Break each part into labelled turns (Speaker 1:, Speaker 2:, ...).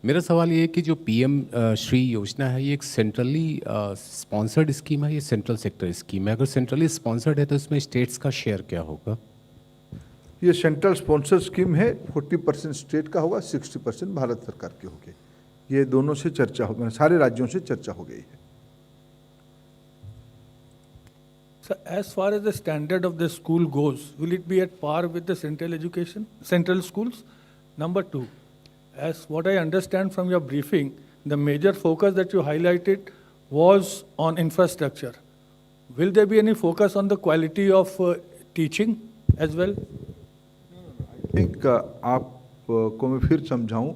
Speaker 1: मेरा सवाल ये है कि जो पीएम श्री योजना है, ये एक सेंट्रली स्पॉन्सर्ड स्कीम है, ये सेंट्रल सेक्टर स्कीम है? अगर सेंट्रली स्पॉन्सर्ड है तो इसमें स्टेट्स का शेयर क्या होगा?
Speaker 2: ये सेंट्रल स्पॉन्सर स्कीम है, 40% स्टेट का होगा, 60% भारत सरकार की होगी। ये दोनों से चर्चा हो, सारे राज्यों से चर्चा हो गई है।
Speaker 3: So as far as the standard of the school goes, will it be at par with the central schools? Number two, as what I understand from your briefing, the major focus that you highlighted was on infrastructure. Will there be any focus on the quality of teaching as well?
Speaker 2: I think आपको मैं फिर समझाऊं,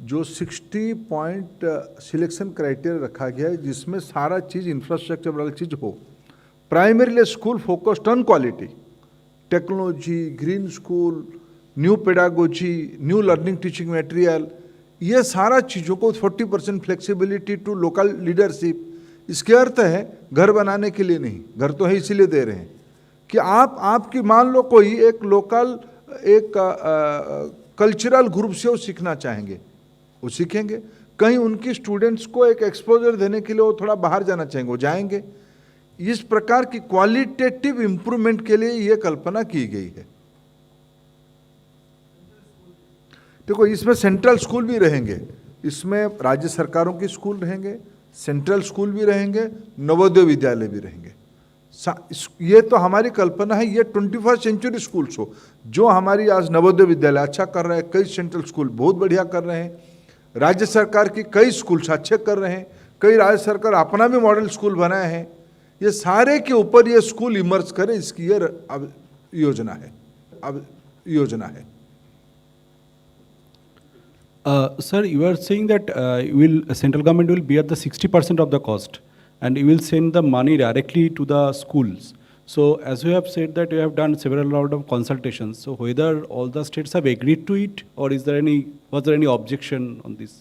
Speaker 2: जो 60 point selection criteria रखा गया है, जिसमें सारा चीज़ इंफ्रास्ट्रक्चर वाली चीज़ हो। Primarily school focused on quality, technology, green school, new pedagogy, new learning teaching material, ये सारा चीज़ों को 40% फ्लेक्सिबिलिटी टू लोकल लीडरशिप। इसके अर्थ है घर बनाने के लिए नहीं, घर तो है इसीलिए दे रहे हैं कि आपकी मान लो कोई एक लोकल एक कल्चरल ग्रुप से वो सीखना चाहेंगे, वो सीखेंगे। कहीं उनकी स्टूडेंट्स को एक एक्सपोजर देने के लिए वो थोड़ा बाहर जाना चाहेंगे, वो जाएंगे। इस प्रकार की क्वालिटेटिव इंप्रूवमेंट के लिए ये कल्पना की गई है। देखो, इसमें सेंट्रल स्कूल भी रहेंगे, इसमें राज्य सरकारों के स्कूल रहेंगे, सेंट्रल स्कूल भी रहेंगे, नवोदय विद्यालय भी रहेंगे। ये तो हमारी कल्पना है, ये 21st सेंचुरी स्कूल्स हो। जो हमारी आज नवोदय विद्यालय अच्छा कर रहे हैं, कई सेंट्रल स्कूल बहुत बढ़िया कर रहे हैं, राज्य सरकार की कई स्कूल्स अच्छे कर रहे हैं, कई राज्य सरकार अपना भी मॉडल स्कूल बनाए हैं। ये सारे के ऊपर ये स्कूल इमर्ज करे, इसकी ये अब योजना है।
Speaker 4: Sir, you are saying that central government will bear the 60% of the cost, and you will send the money directly to the schools. So, as you have said that you have done several round of consultations. So, whether all the states have agreed to it, or was there any objection on this?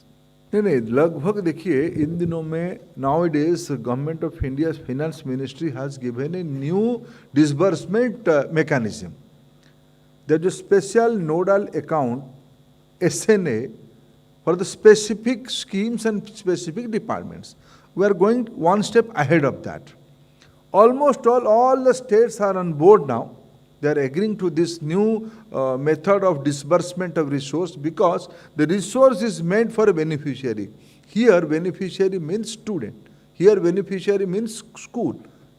Speaker 2: नहीं, लगभग देखिए, इन दिनों में nowadays government of India finance ministry has given a new disbursement mechanism. There is special nodal account SNA for the specific schemes and specific departments. We are going one step ahead of that. Almost all the states are on board now. They are agreeing to this new method of disbursement of resource, because the resource is meant for a beneficiary. Here beneficiary means student. Here beneficiary means school.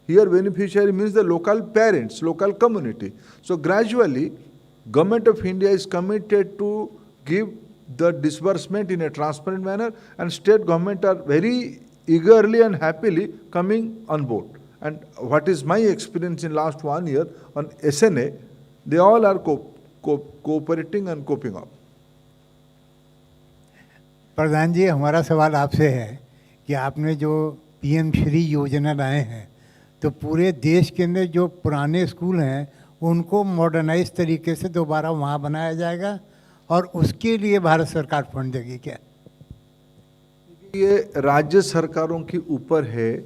Speaker 2: Here beneficiary means the local parents, local community. So gradually, Government of India is committed to give the disbursement in a transparent manner, and state government are very eagerly and happily coming on board. And what is my experience in last 1 year on SNA, they all are cooperating and coping up.
Speaker 5: प्रधान जी, हमारा सवाल आपसे है कि आपने जो PM Shri योजना लाए हैं, तो पूरे देश के अंदर जो पुराने स्कूल हैं उनको मॉडर्नाइज तरीके से दोबारा वहाँ बनाया जाएगा, और उसके लिए भारत सरकार फंड देगी क्या?
Speaker 2: ये राज्य सरकारों के ऊपर है।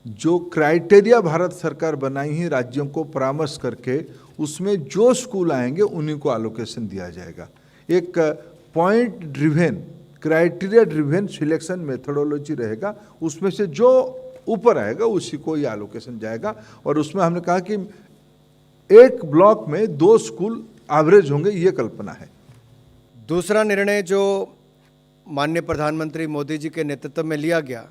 Speaker 2: जो क्राइटेरिया भारत सरकार बनाई है राज्यों को परामर्श करके, उसमें जो स्कूल आएंगे उन्हीं को एलोकेशन दिया जाएगा। एक point driven, criteria driven selection methodology रहेगा, उसमें से जो ऊपर आएगा उसी को ये एलोकेशन जाएगा। और उसमें हमने कहा कि एक ब्लॉक में 2 स्कूल एवरेज होंगे, ये कल्पना है।
Speaker 6: दूसरा निर्णय जो माननीय प्रधानमंत्री मोदी जी के नेतृत्व में लिया गया,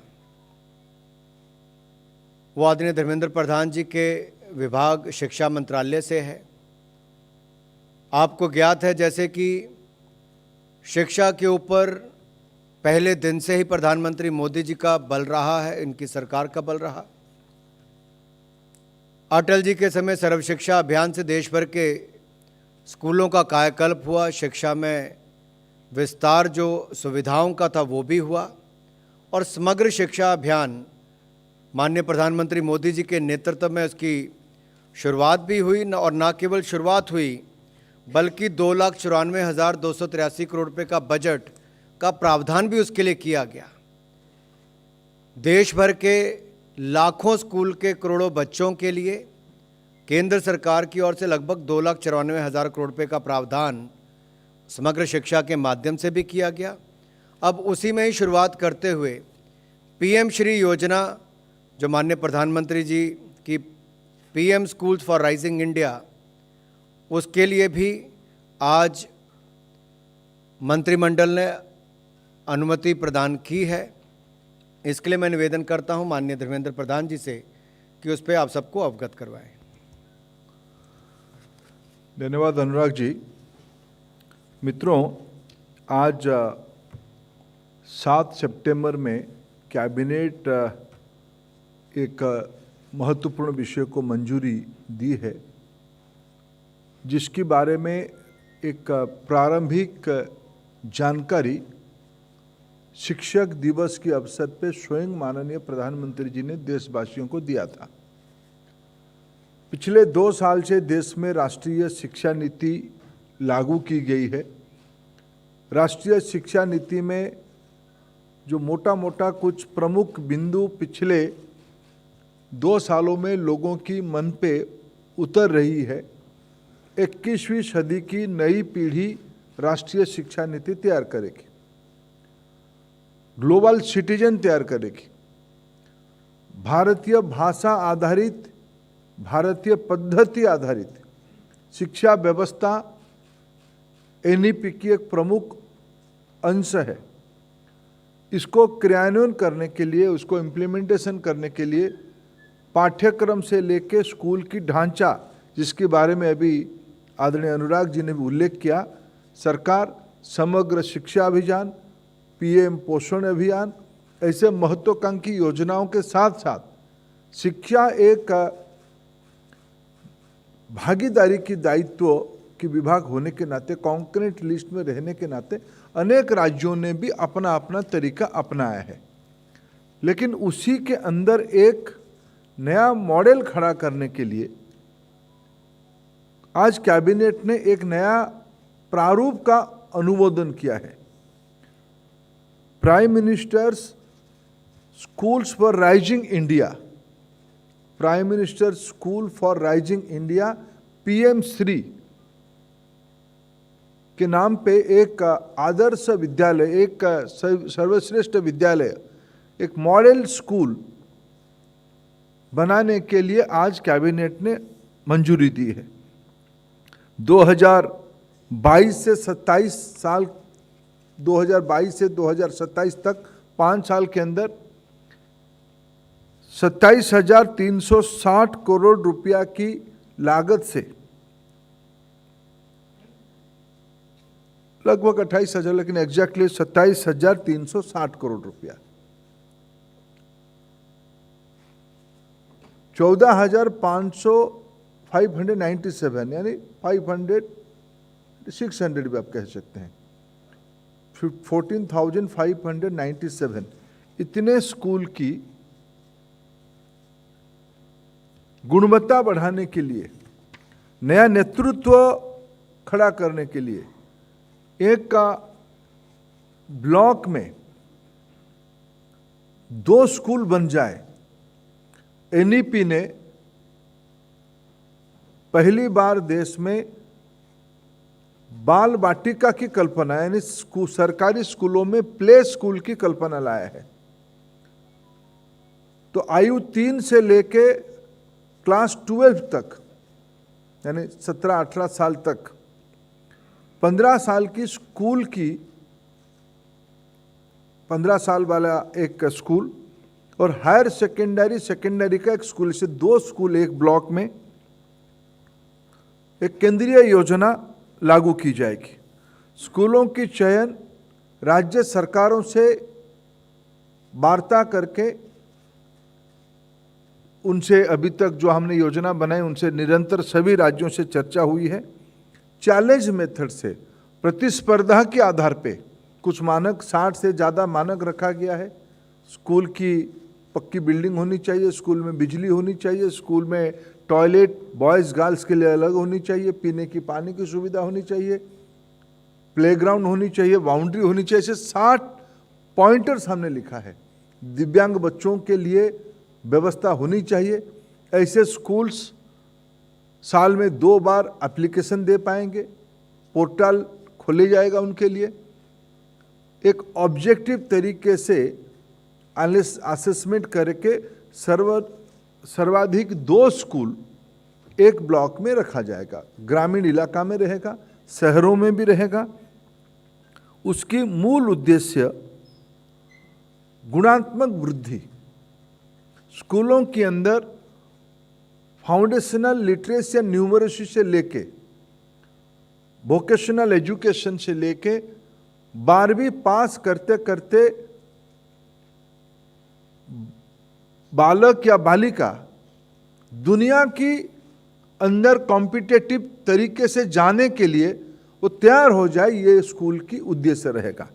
Speaker 6: वो आदरणीय धर्मेंद्र प्रधान जी के विभाग शिक्षा मंत्रालय से है। आपको ज्ञात है जैसे कि शिक्षा के ऊपर पहले दिन से ही प्रधानमंत्री मोदी जी का बल रहा है, इनकी सरकार का बल रहा। अटल जी के समय सर्व शिक्षा अभियान से देश भर के स्कूलों का कायाकल्प हुआ, शिक्षा में विस्तार जो सुविधाओं का था वो भी हुआ, और समग्र शिक्षा अभियान माननीय प्रधानमंत्री मोदी जी के नेतृत्व में उसकी शुरुआत भी हुई, और न केवल शुरुआत हुई बल्कि 2,94,283 करोड़ रुपये का बजट का प्रावधान भी उसके लिए किया गया। देश भर के लाखों स्कूल के करोड़ों बच्चों के लिए केंद्र सरकार की ओर से लगभग 2,94,000 करोड़ रुपये का प्रावधान समग्र शिक्षा के माध्यम से भी किया गया। अब उसी में ही शुरुआत करते हुए पीएम श्री योजना, जो माननीय प्रधानमंत्री जी की PM schools for rising India, उसके लिए भी आज मंत्रिमंडल ने अनुमति प्रदान की है। इसके लिए मैं निवेदन करता हूं माननीय धर्मेंद्र प्रधान जी से कि उस पर आप सबको अवगत करवाएं।
Speaker 2: धन्यवाद अनुराग जी। मित्रों, आज 7 सितंबर में कैबिनेट एक महत्वपूर्ण विषय को मंजूरी दी है, जिसके बारे में एक प्रारंभिक जानकारी शिक्षक दिवस के अवसर पर स्वयं माननीय प्रधानमंत्री जी ने देशवासियों को दिया था। पिछले 2 साल से देश में राष्ट्रीय शिक्षा नीति लागू की गई है। राष्ट्रीय शिक्षा नीति में जो मोटा मोटा कुछ प्रमुख बिंदु पिछले 2 सालों में लोगों की मन पे उतर रही है। 21वीं सदी की नई पीढ़ी राष्ट्रीय शिक्षा नीति तैयार करेगी, ग्लोबल सिटीजन तैयार करेगी, भारतीय भाषा आधारित, भारतीय पद्धति आधारित शिक्षा व्यवस्था एनईपी की एक प्रमुख अंश है। इसको क्रियान्वयन करने के लिए, उसको इम्प्लीमेंटेशन करने के लिए पाठ्यक्रम से लेकर स्कूल की ढांचा, जिसके बारे में अभी आदरणीय अनुराग जी ने भी उल्लेख किया, सरकार समग्र शिक्षा अभियान, पीएम पोषण अभियान, ऐसे महत्वाकांक्षी योजनाओं के साथ साथ शिक्षा एक भागीदारी की दायित्व की विभाग होने के नाते, कॉन्करेंट लिस्ट में रहने के नाते अनेक राज्यों ने भी अपना अपना तरीका अपनाया है। लेकिन उसी के अंदर एक नया मॉडल खड़ा करने के लिए आज कैबिनेट ने एक नया प्रारूप का अनुमोदन किया है। Prime ministers schools for rising India, prime minister school for rising India PM Shri के नाम पे एक आदर्श विद्यालय, एक सर्वश्रेष्ठ विद्यालय, एक मॉडल स्कूल बनाने के लिए आज कैबिनेट ने मंजूरी दी है। 2022 से 27 साल, 2022 से 2027 तक 5 साल के अंदर 27,360 करोड़ रुपया की लागत से लगभग 28,000, लेकिन एग्जैक्टली 27,360 करोड़ रुपया, 14,597 यानी 600 भी आप कह सकते हैं, 14,597 इतने स्कूल की गुणवत्ता बढ़ाने के लिए, नया नेतृत्व खड़ा करने के लिए एक का ब्लॉक में 2 स्कूल बन जाए। एनईपी ने पहली बार देश में बाल वाटिका की कल्पना, यानी सरकारी स्कूलों में प्ले स्कूल की कल्पना लाया है। तो आयु 3 से लेके क्लास 12 तक, यानी 17-18 साल तक 15 साल की स्कूल की, 15 साल वाला एक स्कूल और हायर सेकेंडरी का एक स्कूल, से 2 स्कूल एक ब्लॉक में एक केंद्रीय योजना लागू की जाएगी। स्कूलों की चयन राज्य सरकारों से वार्ता करके, उनसे अभी तक जो हमने योजना बनाई उनसे निरंतर सभी राज्यों से चर्चा हुई है। चैलेंज मेथड से, प्रतिस्पर्धा के आधार पे कुछ मानक, 60 से ज़्यादा मानक रखा गया है। स्कूल की पक्की बिल्डिंग होनी चाहिए, स्कूल में बिजली होनी चाहिए, स्कूल में टॉयलेट बॉयज़ गर्ल्स के लिए अलग होनी चाहिए, पीने की पानी की सुविधा होनी चाहिए, प्लेग्राउंड होनी चाहिए, बाउंड्री होनी चाहिए। ऐसे 60 पॉइंटर्स हमने लिखा है। दिव्यांग बच्चों के लिए व्यवस्था होनी चाहिए। ऐसे स्कूल्स साल में 2 बार एप्लीकेशन दे पाएंगे, पोर्टल खोले जाएगा उनके लिए। एक ऑब्जेक्टिव तरीके से असेसमेंट करके सर्वाधिक 2 स्कूल एक ब्लॉक में रखा जाएगा। ग्रामीण इलाका में रहेगा, शहरों में भी रहेगा। उसकी मूल उद्देश्य गुणात्मक वृद्धि, स्कूलों के अंदर फाउंडेशनल लिटरेसी या न्यूमरेसी से लेके वोकेशनल एजुकेशन से लेके 12वीं पास करते करते बालक या बालिका दुनिया की अंदर कॉम्पिटिटिव तरीके से जाने के लिए वो तैयार हो जाए, ये स्कूल की उद्देश्य रहेगा।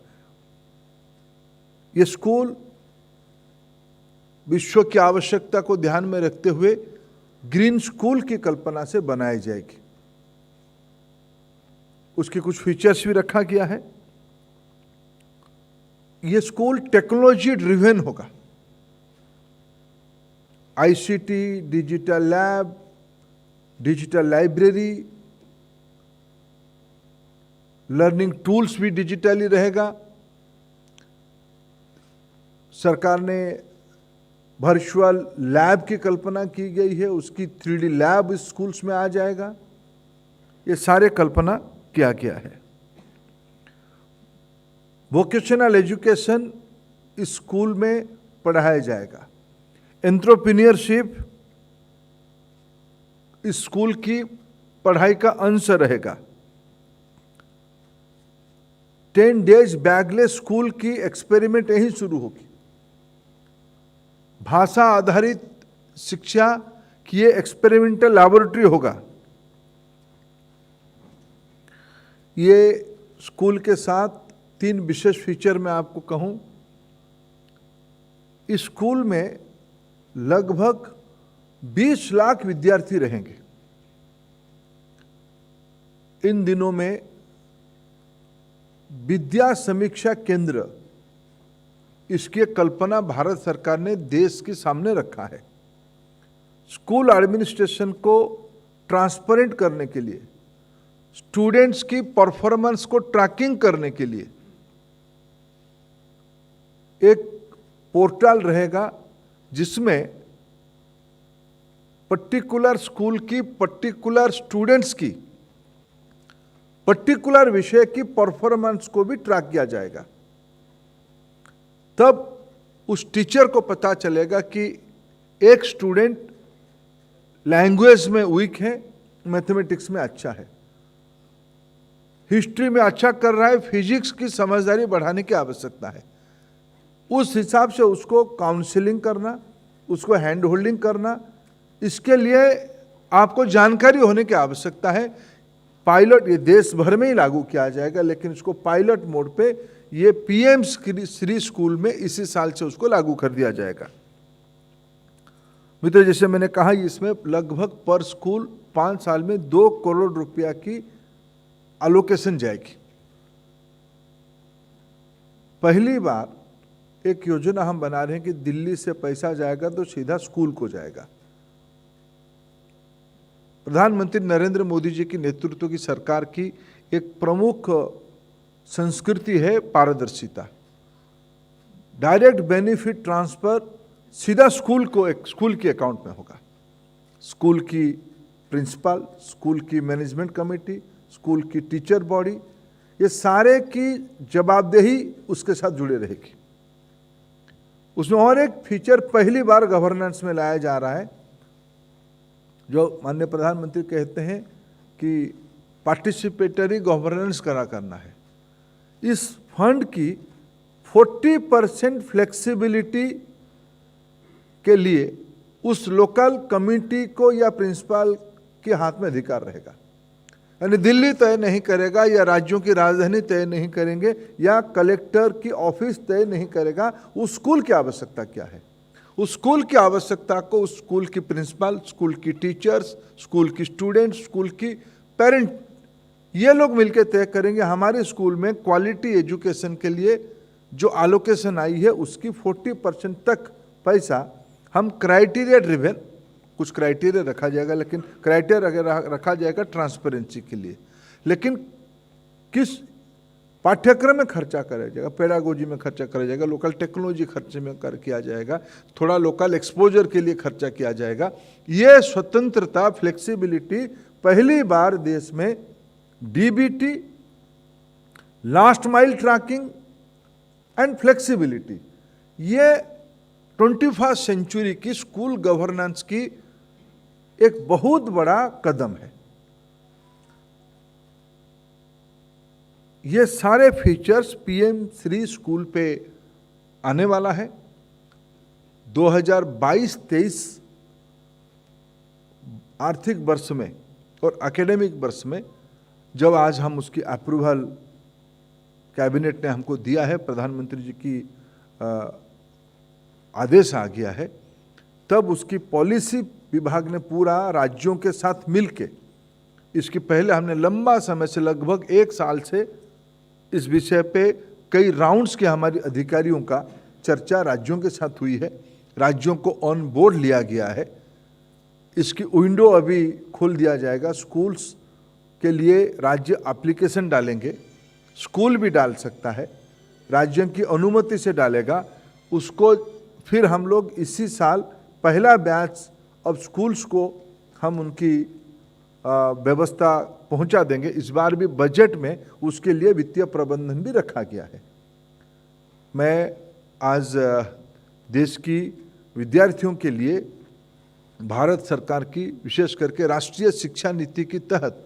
Speaker 2: ये स्कूल विश्व की आवश्यकता को ध्यान में रखते हुए ग्रीन स्कूल की कल्पना से बनाई जाएगी। उसके कुछ फीचर्स भी रखा गया है। ये स्कूल टेक्नोलॉजी ड्रिवन होगा। ICT, digital lab, digital library, learning tools भी डिजिटली रहेगा। सरकार ने वर्चुअल लैब की कल्पना की गई है, उसकी 3D लैब इस स्कूल्स में आ जाएगा। ये सारे कल्पना किया गया है। वोकेशनल एजुकेशन इस स्कूल में पढ़ाया जाएगा। एंटरप्रेन्योरशिप इस स्कूल की पढ़ाई का अंश रहेगा। 10 डेज बैगलेस स्कूल की एक्सपेरिमेंट यहीं शुरू होगी। भाषा आधारित शिक्षा की ये एक्सपेरिमेंटल लैबोरेटरी होगा। ये स्कूल के साथ 3 विशेष फीचर मैं आपको कहूं। इस स्कूल में लगभग 20 लाख विद्यार्थी रहेंगे। इन दिनों में विद्या समीक्षा केंद्र, इसकी कल्पना भारत सरकार ने देश के सामने रखा है। स्कूल एडमिनिस्ट्रेशन को ट्रांसपेरेंट करने के लिए, स्टूडेंट्स की परफॉर्मेंस को ट्रैकिंग करने के लिए एक पोर्टल रहेगा जिसमें पर्टिकुलर स्कूल की, पर्टिकुलर स्टूडेंट्स की, पर्टिकुलर विषय की परफॉर्मेंस को भी ट्रैक किया जाएगा। तब उस टीचर को पता चलेगा कि एक स्टूडेंट लैंग्वेज में वीक है, मैथमेटिक्स में अच्छा है, हिस्ट्री में अच्छा कर रहा है, फिजिक्स की समझदारी बढ़ाने की आवश्यकता है। उस हिसाब से उसको काउंसलिंग करना, उसको हैंड होल्डिंग करना, इसके लिए आपको जानकारी होने की आवश्यकता है। पायलट ये देश भर में ही लागू किया जाएगा, लेकिन इसको पायलट मोड पे ये पीएम श्री स्कूल में इसी साल से उसको लागू कर दिया जाएगा। मित्र, जैसे मैंने कहा, इसमें लगभग पर स्कूल 5 साल में 2 करोड़ रुपया की एलोकेशन जाएगी। पहली बार एक योजना हम बना रहे हैं कि दिल्ली से पैसा जाएगा तो सीधा स्कूल को जाएगा। प्रधानमंत्री नरेंद्र मोदी जी की नेतृत्व की सरकार की एक प्रमुख संस्कृति है पारदर्शिता। डायरेक्ट बेनिफिट ट्रांसफर सीधा स्कूल को, एक स्कूल के अकाउंट में होगा। स्कूल की प्रिंसिपल, स्कूल की मैनेजमेंट कमेटी, स्कूल की टीचर बॉडी, ये सारे की जवाबदेही उसके साथ जुड़े रहेगी। उसमें और एक फीचर पहली बार गवर्नेंस में लाया जा रहा है, जो माननीय प्रधानमंत्री कहते हैं कि पार्टिसिपेटरी गवर्नेंस करना है। इस फंड की 40% फ्लेक्सिबिलिटी के लिए उस लोकल कमिटी को या प्रिंसिपल के हाथ में अधिकार रहेगा। यानी दिल्ली तय नहीं करेगा, या राज्यों की राजधानी तय नहीं करेंगे, या कलेक्टर की ऑफिस तय नहीं करेगा उस स्कूल की आवश्यकता क्या है। उस स्कूल की आवश्यकता को उस स्कूल की प्रिंसिपल, स्कूल की टीचर्स, स्कूल की स्टूडेंट्स, स्कूल की पेरेंट, ये लोग मिलकर तय करेंगे। हमारे स्कूल में क्वालिटी एजुकेशन के लिए जो एलोकेशन आई है उसकी 40% तक पैसा हम क्राइटेरिया ड्रिवन, कुछ क्राइटेरिया रखा जाएगा, लेकिन क्राइटेरिया रखा जाएगा ट्रांसपेरेंसी के लिए। लेकिन किस पाठ्यक्रम में खर्चा करा जाएगा, पेडागोजी में खर्चा करा जाएगा, लोकल टेक्नोलॉजी खर्चे में किया जाएगा, थोड़ा लोकल एक्सपोजर के लिए खर्चा किया जाएगा। ये स्वतंत्रता, फ्लेक्सिबिलिटी पहली बार देश में DBT, last mile tracking and flexibility, ये 21st सेंचुरी की स्कूल गवर्नेंस की एक बहुत बड़ा कदम है। ये सारे फीचर्स पीएम श्री स्कूल पे आने वाला है। 2022-23 आर्थिक वर्ष में और एकेडमिक वर्ष में जब आज हम उसकी अप्रूवल कैबिनेट ने हमको दिया है, प्रधानमंत्री जी की आदेश आ गया है, तब उसकी पॉलिसी विभाग ने पूरा राज्यों के साथ मिलके, इसके पहले हमने लंबा समय से लगभग 1 साल से इस विषय पे कई राउंड्स के हमारे अधिकारियों का चर्चा राज्यों के साथ हुई है, राज्यों को ऑन बोर्ड लिया गया है। इसकी विंडो अभी खोल दिया जाएगा, स्कूल्स के लिए राज्य एप्लीकेशन डालेंगे, स्कूल भी डाल सकता है, राज्यों की अनुमति से डालेगा, उसको फिर हम लोग इसी साल पहला बैच ऑफ स्कूल्स को हम उनकी व्यवस्था पहुंचा देंगे। इस बार भी बजट में उसके लिए वित्तीय प्रबंधन भी रखा गया है। मैं आज देश की विद्यार्थियों के लिए भारत सरकार की विशेष करके राष्ट्रीय शिक्षा नीति के तहत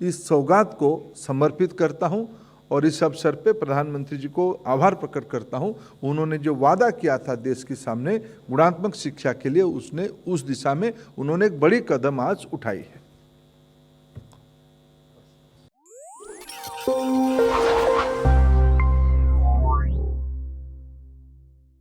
Speaker 2: इस सौगात को समर्पित करता हूं और इस अवसर पे प्रधानमंत्री जी को आभार प्रकट करता हूं। उन्होंने जो वादा किया था देश के सामने गुणात्मक शिक्षा के लिए, उसने उस दिशा में उन्होंने एक बड़ी कदम आज उठाई है।